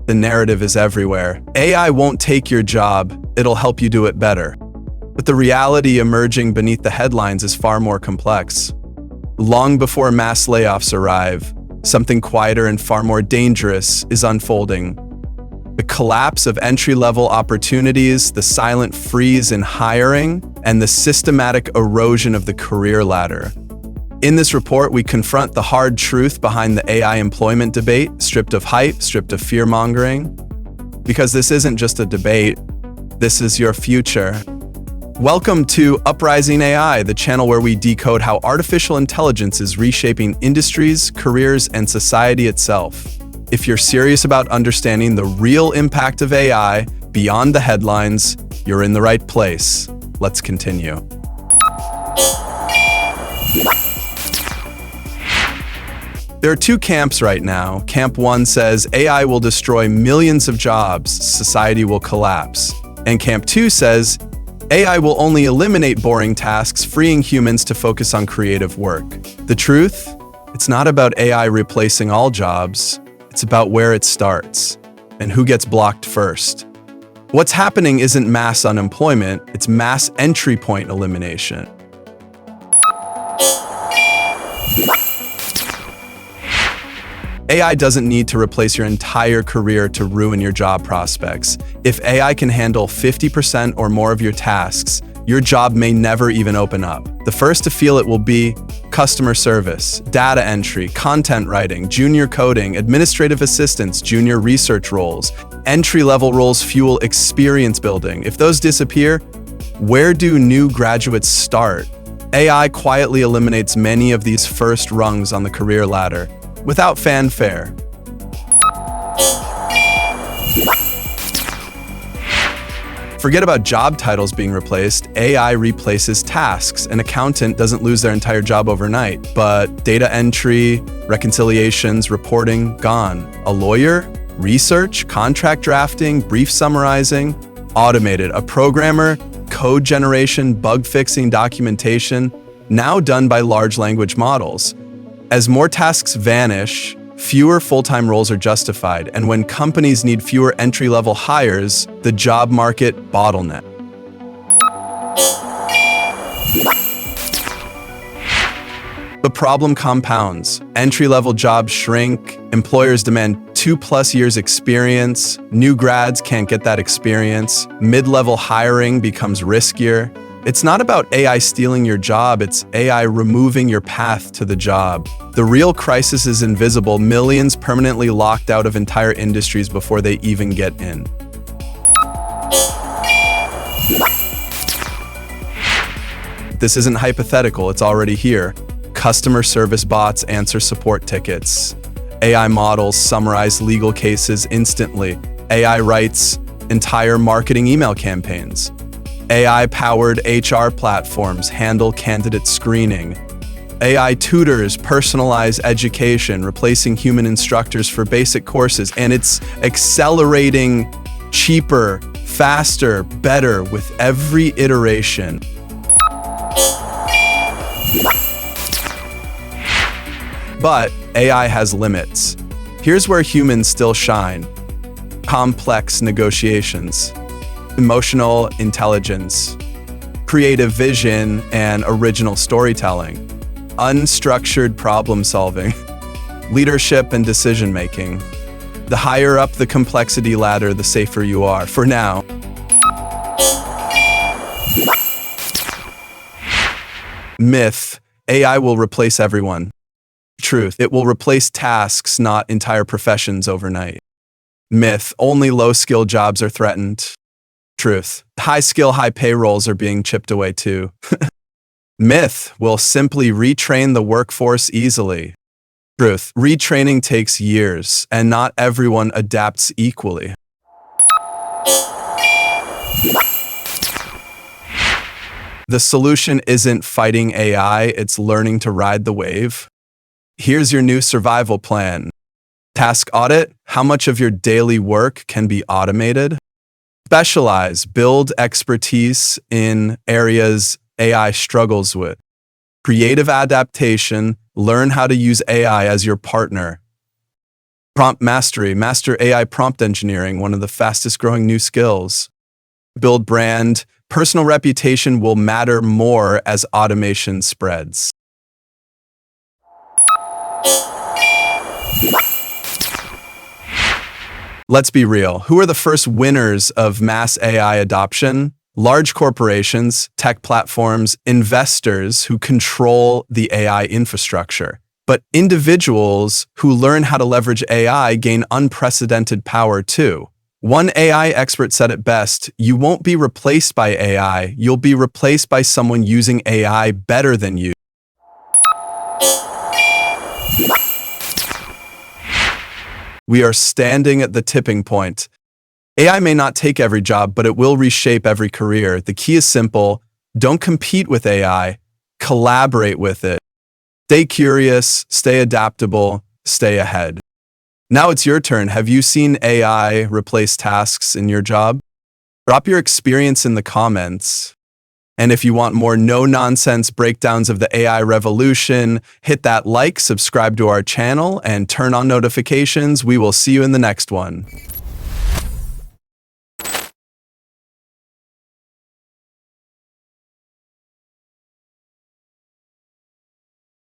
The narrative is everywhere. AI won't take your job, it'll help you do it better. But the reality emerging beneath the headlines is far more complex. Long before mass layoffs arrive, something quieter and far more dangerous is unfolding. The collapse of entry-level opportunities, the silent freeze in hiring, and the systematic erosion of the career ladder. In this report, we confront the hard truth behind the AI employment debate, stripped of hype, stripped of fear-mongering. Because this isn't just a debate, this is your future. Welcome to Uprising AI, the channel where we decode how artificial intelligence is reshaping industries, careers, and society itself. If you're serious about understanding the real impact of AI beyond the headlines, you're in the right place. Let's continue. There are two camps right now. Camp 1 says AI will destroy millions of jobs, society will collapse. And Camp 2 says AI will only eliminate boring tasks, freeing humans to focus on creative work. The truth? It's not about AI replacing all jobs. It's about where it starts and who gets blocked first. What's happening isn't mass unemployment, it's mass entry point elimination. AI doesn't need to replace your entire career to ruin your job prospects. If AI can handle 50% or more of your tasks, your job may never even open up. The first to feel it will be customer service, data entry, content writing, junior coding, administrative assistants, junior research roles. Entry-level roles fuel experience building. If those disappear, where do new graduates start? AI quietly eliminates many of these first rungs on the career ladder, without fanfare. Forget about job titles being replaced. AI replaces tasks. An accountant doesn't lose their entire job overnight, but data entry, reconciliations, reporting, gone. A lawyer, research, contract drafting, brief summarizing, automated. A programmer, code generation, bug fixing, documentation, now done by large language models. As more tasks vanish, fewer full-time roles are justified, and when companies need fewer entry-level hires, the job market bottleneck. The problem compounds. Entry-level jobs shrink, employers demand 2+ years experience, new grads can't get that experience, mid-level hiring becomes riskier. It's not about AI stealing your job, it's AI removing your path to the job. The real crisis is invisible, millions permanently locked out of entire industries before they even get in. This isn't hypothetical, it's already here. Customer service bots answer support tickets. AI models summarize legal cases instantly. AI writes entire marketing email campaigns. AI-powered HR platforms handle candidate screening. AI tutors personalize education, replacing human instructors for basic courses, and it's accelerating cheaper, faster, better with every iteration. But AI has limits. Here's where humans still shine. Complex negotiations, emotional intelligence, creative vision, and original storytelling, unstructured problem solving, leadership and decision making. The higher up the complexity ladder, the safer you are, for now. Myth: AI will replace everyone. Truth: it will replace tasks, not entire professions overnight. Myth: only low-skill jobs are threatened. Truth: high-skill, high-pay roles are being chipped away too. Myth: will simply retrain the workforce easily. Truth: retraining takes years, and not everyone adapts equally. The solution isn't fighting AI, it's learning to ride the wave. Here's your new survival plan. Task audit: how much of your daily work can be automated? Specialize, build expertise in areas AI struggles with. Creative adaptation, learn how to use AI as your partner. Prompt mastery, master AI prompt engineering, one of the fastest growing new skills. Build brand, personal reputation will matter more as automation spreads. Let's be real. Who are the first winners of mass AI adoption? Large corporations, tech platforms, investors who control the AI infrastructure. But individuals who learn how to leverage AI gain unprecedented power too. One AI expert said it best, you won't be replaced by AI, you'll be replaced by someone using AI better than you. We are standing at the tipping point. AI may not take every job, but it will reshape every career. The key is simple. Don't compete with AI, collaborate with it. Stay curious, stay adaptable, stay ahead. Now it's your turn. Have you seen AI replace tasks in your job? Drop your experience in the comments. And if you want more no-nonsense breakdowns of the AI revolution, hit that like, subscribe to our channel, and turn on notifications. We will see you in the next one.